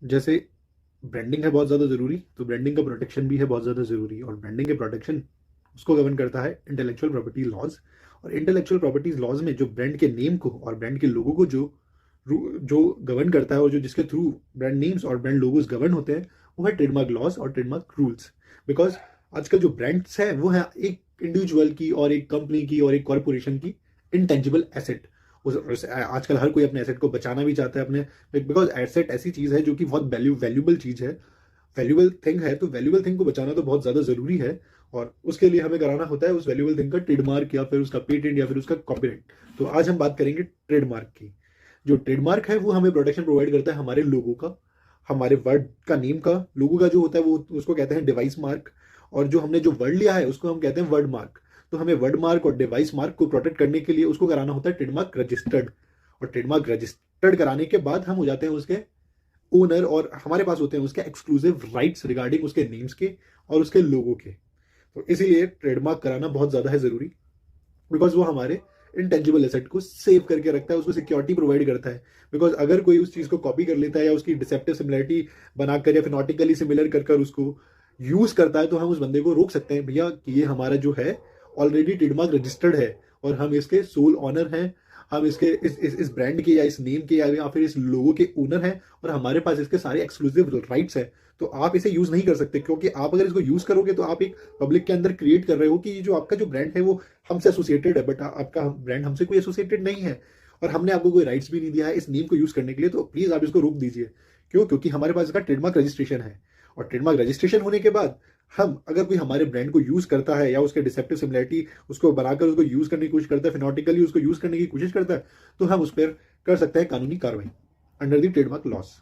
जैसे ब्रांडिंग है बहुत ज़्यादा ज़रूरी, तो ब्रांडिंग का प्रोटेक्शन भी है बहुत ज़्यादा ज़रूरी, और ब्रांडिंग के प्रोटेक्शन उसको गवर्न करता है इंटेलेक्चुअल प्रॉपर्टी लॉज। और इंटेलेक्चुअल प्रॉपर्टीज लॉज में जो ब्रांड के नेम को और ब्रांड के लोगों को जो गवर्न करता है, और जो जिसके थ्रू ब्रांड नेम्स और ब्रांड लोगोस गवर्न होते हैं, वो है ट्रेडमार्क लॉज और ट्रेडमार्क रूल्स। बिकॉज आजकल जो ब्रांड्स है वो है एक इंडिविजुअल की और एक कंपनी की और एक कॉरपोरेशन की इंटेंजिबल एसेट। आजकल हर कोई अपने एसेट को बचाना भी चाहता है अपने, बिकॉज एसेट ऐसी चीज है जो कि बहुत वैल्यूबल चीज है, वैल्यूबल थिंग है, तो वैल्यूबल थिंग को बचाना तो बहुत ज्यादा जरूरी है। और उसके लिए हमें कराना होता है उस वैल्यूबल थिंग का ट्रेडमार्क या फिर उसका पेटेंट या फिर उसका कॉपीराइट। तो आज हम बात करेंगे ट्रेडमार्क की। जो ट्रेडमार्क है वो हमें प्रोटेक्शन प्रोवाइड करता है हमारे लोगों का, हमारे वर्ड का, नेम का। लोगों का जो होता है वो उसको कहते हैं डिवाइस मार्क, और जो हमने जो वर्ड लिया है उसको हम कहते हैं वर्ड मार्क। तो हमें वर्ड मार्क और डिवाइस मार्क को प्रोटेक्ट करने के लिए उसको कराना होता है ट्रेडमार्क रजिस्टर्ड। और ट्रेडमार्क रजिस्टर्ड कराने के बाद हम हो जाते हैं उसके ओनर, और हमारे पास होते हैं उसके एक्सक्लूसिव राइट्स रिगार्डिंग उसके नेम्स के और उसके लोगों के। तो इसीलिए ट्रेडमार्क कराना बहुत ज्यादा है जरूरी, बिकॉज वो हमारे इंटेंजिबल एसेट को सेव करके रखता है, उसको सिक्योरिटी प्रोवाइड करता है। बिकॉज अगर कोई उस चीज को कॉपी कर लेता है या उसकी डिसेप्टिव सिमिलरिटी बनाकर या फिनोटिकली सिमिलर कर उसको यूज करता है, तो हम उस बंदे को रोक सकते हैं, भैया कि ये हमारा जो है ऑलरेडी ट्रेडमार्क रजिस्टर्ड है और हम इसके सोल ऑनर हैं, हम इसके इस ब्रांड के या इस नेम के या फिर इस लोगो के ओनर हैं, और हमारे पास इसके सारे एक्सक्लूसिव राइट्स हैं। तो आप इसे यूज नहीं कर सकते, क्योंकि आप अगर इसको यूज करोगे तो आप एक पब्लिक के अंदर क्रिएट कर रहे हो कि ये जो आपका जो ब्रांड है वो हमसे एसोसिएटेड है, बट आपका ब्रांड हमसे कोई एसोसिएटेड नहीं है, और हमने आपको कोई राइट्स भी नहीं दिया है इस नेम को यूज करने के लिए। तो प्लीज आप इसको रोक दीजिए। क्यों? क्योंकि हमारे पास इसका ट्रेडमार्क रजिस्ट्रेशन है, और ट्रेडमार्क रजिस्ट्रेशन होने के बाद हम अगर कोई हमारे ब्रांड को यूज करता है या उसके डिसेप्टिव सिमिलरिटी उसको बनाकर उसको यूज करने की कोशिश करता है, फिनोटिकली उसको यूज करने की कोशिश करता है, तो हम उस पर कर सकते हैं कानूनी कार्रवाई अंडर द ट्रेडमार्क लॉस।